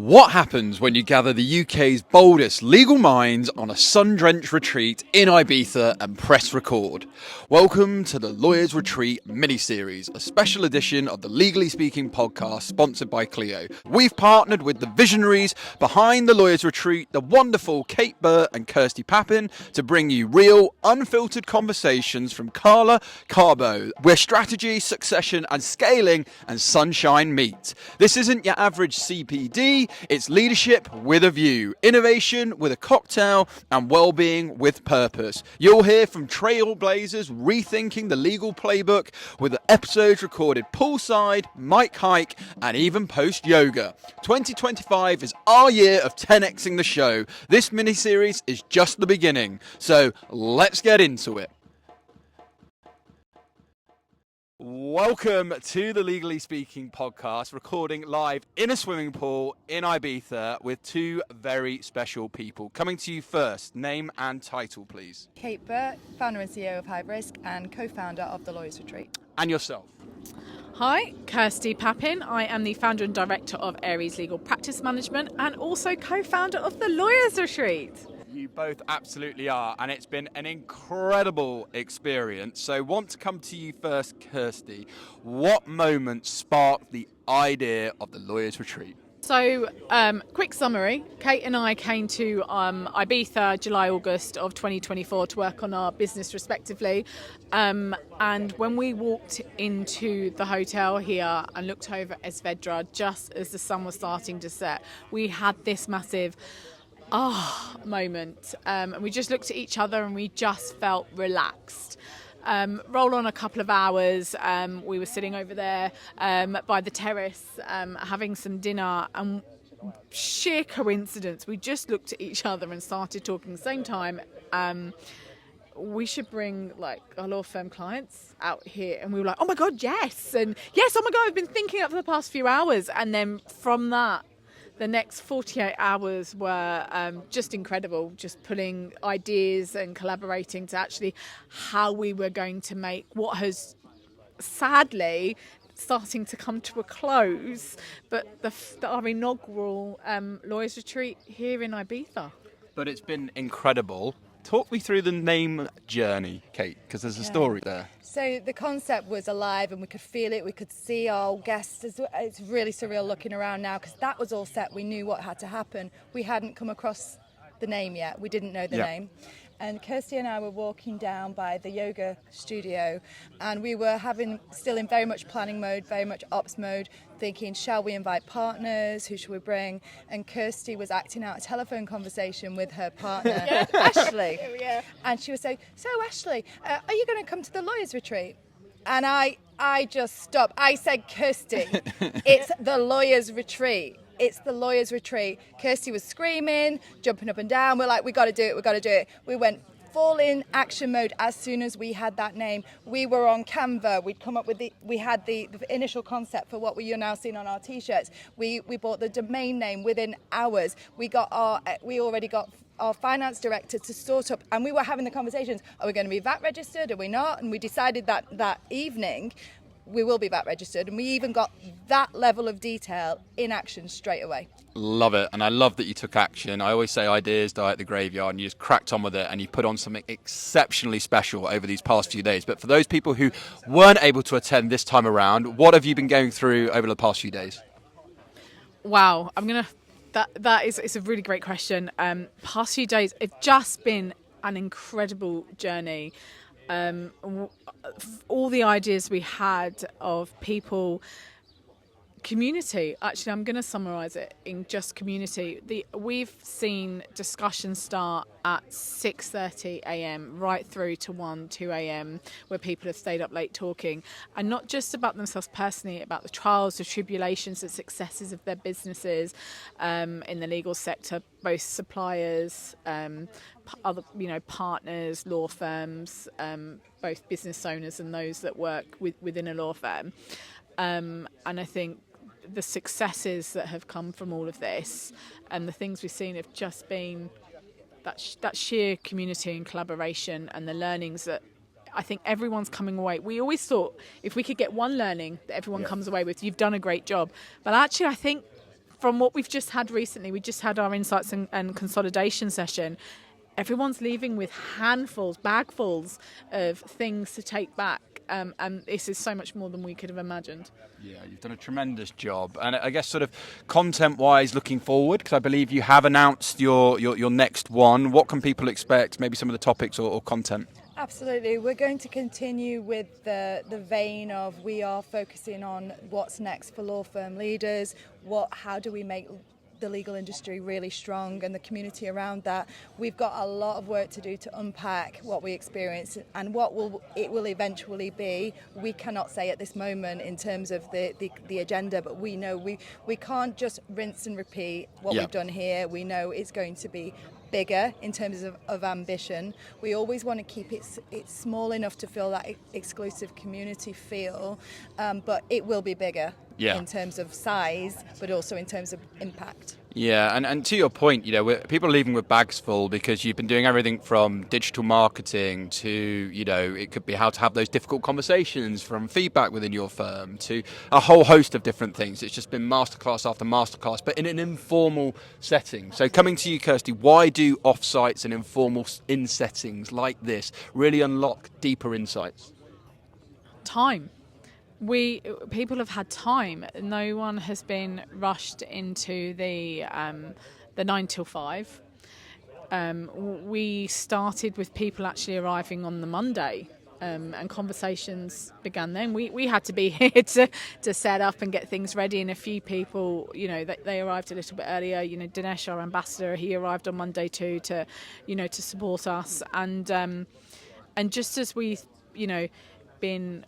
What happens when you gather the UK's boldest legal minds on a sun-drenched retreat in Ibiza and press record? Welcome to the Lawyers Retreat miniseries, a special edition of the Legally Speaking podcast sponsored by Clio. We've partnered with the visionaries behind the Lawyers Retreat, the wonderful Kate, Burt and Kirsty Pappin, to bring you real, unfiltered conversations from Cala Carbo, where strategy, succession and scaling and sunshine meet. This isn't your average CPD. It's leadership with a view, innovation with a cocktail, and well-being with purpose. You'll hear from trailblazers rethinking the legal playbook with episodes recorded poolside, mic hike, and even post-yoga. 2025 is our year of 10xing the show. This mini-series is just the beginning, so let's get into it. Welcome to the Legally Speaking podcast, recording live in a swimming pool in Ibiza with two very special people. Coming to you first, name and title, please. Kate Burt, founder and CEO of High Risk and co-founder of the Lawyers Retreat. And yourself. Hi, Kirsty Pappin. I am the founder and director of Aries Legal Practice Management and also co-founder of the Lawyers Retreat. You both absolutely are, and it's been an incredible experience. So want to come to you first, Kirsty. What moment sparked the idea of the Lawyers Retreat? So, quick summary. Kate and I came to Ibiza July, August of 2024 to work on our business respectively. And when we walked into the hotel here and looked over Esvedra just as the sun was starting to set, we had this massive moment. And we just looked at each other and we just felt relaxed. Roll on a couple of hours, we were sitting over there by the terrace having some dinner, and sheer coincidence, we just looked at each other and started talking at the same time. We should bring like our law firm clients out here, and we were like, oh my god, yes, and yes, oh my god, I've been thinking that for the past few hours. And then from that, the next 48 hours were just incredible, just pulling ideas and collaborating to actually how we were going to make what has sadly starting to come to a close, but our inaugural Lawyers Retreat here in Ibiza. But it's been incredible. Talk me through the name journey, Kate, because there's a story there. So the concept was alive and we could feel it, we could see our guests. It's really surreal looking around now because that was all set. We knew what had to happen. We hadn't come across the name yet. We didn't know the name. And Kirsty and I were walking down by the yoga studio, and we were still in very much planning mode, very much ops mode, thinking, shall we invite partners? Who should we bring? And Kirsty was acting out a telephone conversation with her partner, Ashley. And she was saying, so Ashley, are you going to come to the Lawyers Retreat? And I just stopped. I said, Kirsty, it's the Lawyers Retreat. It's the Lawyers Retreat. Kirsty was screaming, jumping up and down. We're like, we got to do it. We went full in action mode as soon as we had that name. We were on Canva. We'd come up with we had the initial concept for what you're now seeing on our t-shirts. We bought the domain name within hours. We already got our finance director to sort up, and we were having the conversations. Are we going to be VAT registered? Are we not? And we decided that evening we will be VAT registered, and we even got that level of detail in action straight away. Love it, and I love that you took action. I always say ideas die at the graveyard, and you just cracked on with it, and you put on something exceptionally special over these past few days. But for those people who weren't able to attend this time around, what have you been going through over the past few days? Wow, it's a really great question. Past few days, it's just been an incredible journey. All the ideas we had of people, community. Actually, I'm going to summarise it in just community. We've seen discussions start at 6:30 a.m. right through to 2 a.m. where people have stayed up late talking, and not just about themselves personally, about the trials, the tribulations, the successes of their businesses in the legal sector, both suppliers, other partners, law firms, both business owners and those that work within a law firm. And I think the successes that have come from all of this and the things we've seen have just been that sheer community and collaboration, and the learnings that I think everyone's coming away. We always thought if we could get one learning that everyone comes away with, you've done a great job. But actually, I think from what we've just had recently, we just had our insights and consolidation session. Everyone's leaving with handfuls, bagfuls of things to take back. And this is so much more than we could have imagined. Yeah, you've done a tremendous job. And I guess sort of content-wise looking forward, because I believe you have announced your next one. What can people expect, maybe some of the topics or content? Absolutely. We're going to continue with the vein of we are focusing on what's next for law firm leaders, how do we make the legal industry really strong and the community around that. We've got a lot of work to do to unpack what we experience and what it will eventually be. We cannot say at this moment in terms of the agenda, but we know we can't just rinse and repeat what we've done here. We know it's going to be bigger in terms of ambition. We always want to keep it small enough to feel that exclusive community feel, but it will be bigger in terms of size, but also in terms of impact. Yeah, and to your point, people are leaving with bags full because you've been doing everything from digital marketing to, it could be how to have those difficult conversations, from feedback within your firm to a whole host of different things. It's just been masterclass after masterclass, but in an informal setting. So coming to you, Kirsty, why do offsites and informal in settings like this really unlock deeper insights? Time. People have had time. No one has been rushed into the 9 till 5. We started with people actually arriving on the Monday, and conversations began then. We had to be here to set up and get things ready, and a few people, they arrived a little bit earlier. Dinesh, our ambassador, he arrived on Monday too to support us, and just as we've been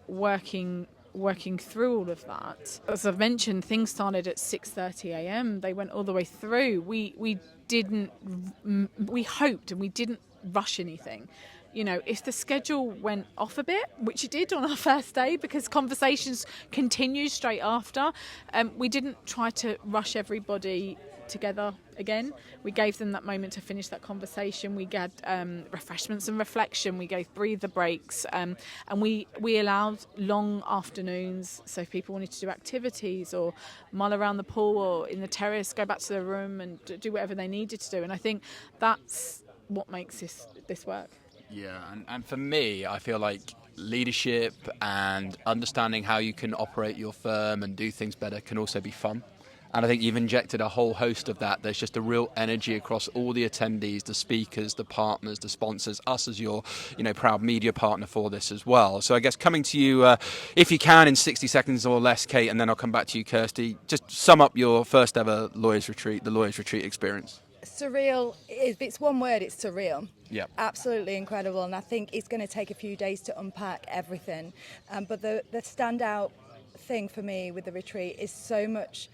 working through all of that. As I've mentioned, things started at 6:30 a.m. They went all the way through. We hoped and we didn't rush anything. If the schedule went off a bit, which it did on our first day because conversations continued straight after, we didn't try to rush everybody together again. We gave them that moment to finish that conversation. We had refreshments and reflection. We gave breather breaks, and we allowed long afternoons. So if people wanted to do activities or mull around the pool or in the terrace, go back to their room and do whatever they needed to do. And I think that's what makes this work. Yeah, and for me, I feel like leadership and understanding how you can operate your firm and do things better can also be fun. And I think you've injected a whole host of that. There's just a real energy across all the attendees, the speakers, the partners, the sponsors, us as your, proud media partner for this as well. So I guess coming to you, if you can, in 60 seconds or less, Kate, and then I'll come back to you, Kirsty. Just sum up your first ever Lawyers Retreat, the Lawyers Retreat experience. Surreal. If it's one word, it's surreal. Yeah. Absolutely incredible. And I think it's going to take a few days to unpack everything. But the standout thing for me with the retreat is so much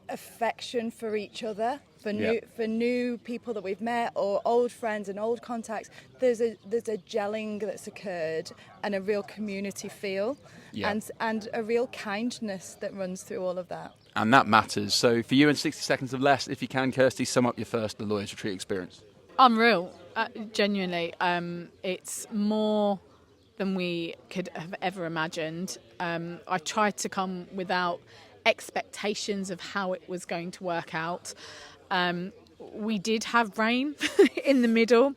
affection for each other, for new people that we've met or old friends and old contacts. There's a gelling that's occurred and a real community feel and a real kindness that runs through all of that. And that matters. So for you, in 60 seconds or less, if you can, Kirsty, sum up your first The Lawyers Retreat experience. Unreal. Genuinely. It's more than we could have ever imagined. I tried to come without expectations of how it was going to work out. We did have rain in the middle.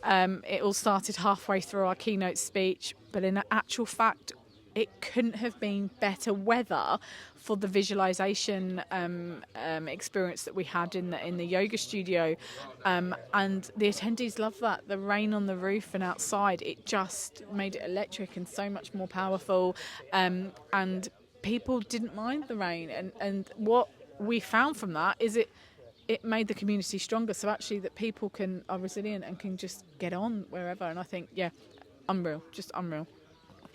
It all started halfway through our keynote speech, but in actual fact, it couldn't have been better weather for the visualization experience that we had in the yoga studio, and the attendees loved that. The rain on the roof and outside, it just made it electric and so much more powerful, and people didn't mind the rain, and what we found from that is it made the community stronger, so actually that people are resilient and can just get on wherever. And I think unreal, just unreal.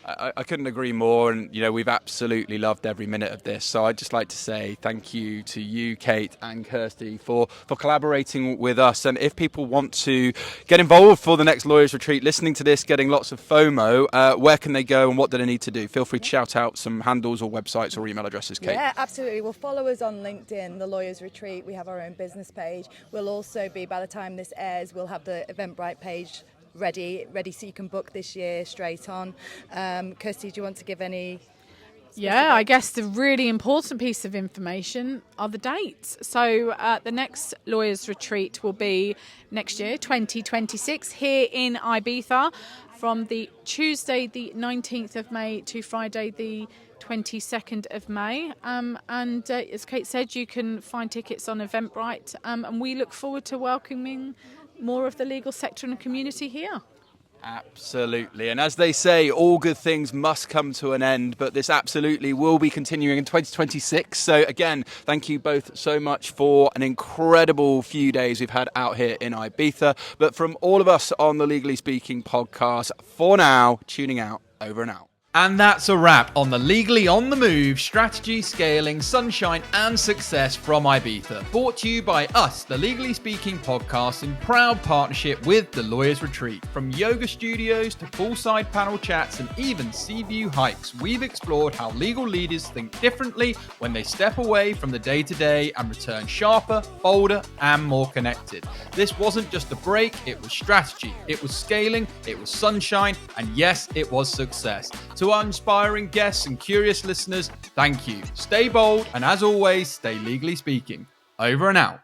I couldn't agree more, and we've absolutely loved every minute of this. So I'd just like to say thank you to you, Kate and Kirsty, for collaborating with us. And if people want to get involved for the next Lawyers Retreat, listening to this, getting lots of FOMO, where can they go and what do they need to do? Feel free to shout out some handles or websites or email addresses, Kate. Yeah, absolutely. Well, follow us on LinkedIn, the Lawyers Retreat. We have our own business page. We'll also be, by the time this airs, we'll have the Eventbrite page ready so you can book this year straight on. Kirsty, do you want to give any Yeah, I guess the really important piece of information are the dates. So the next Lawyers Retreat will be next year, 2026, here in Ibiza, from the Tuesday the 19th of May to Friday the 22nd of May. And as Kate said, you can find tickets on Eventbrite. And we look forward to welcoming more of the legal sector and the community here. Absolutely. And as they say, all good things must come to an end, but this absolutely will be continuing in 2026. So again, thank you both so much for an incredible few days we've had out here in Ibiza. But from all of us on the Legally Speaking podcast, for now, tuning out, over and out. And that's a wrap on the Legally on the Move strategy, scaling, sunshine and success from Ibiza. Brought to you by us, the Legally Speaking podcast, in proud partnership with the Lawyers Retreat. From yoga studios to poolside panel chats and even sea view hikes, we've explored how legal leaders think differently when they step away from the day-to-day and return sharper, bolder and more connected. This wasn't just a break, it was strategy, it was scaling, it was sunshine, and yes, it was success. To our inspiring guests and curious listeners, thank you. Stay bold, and as always, stay legally speaking. Over and out.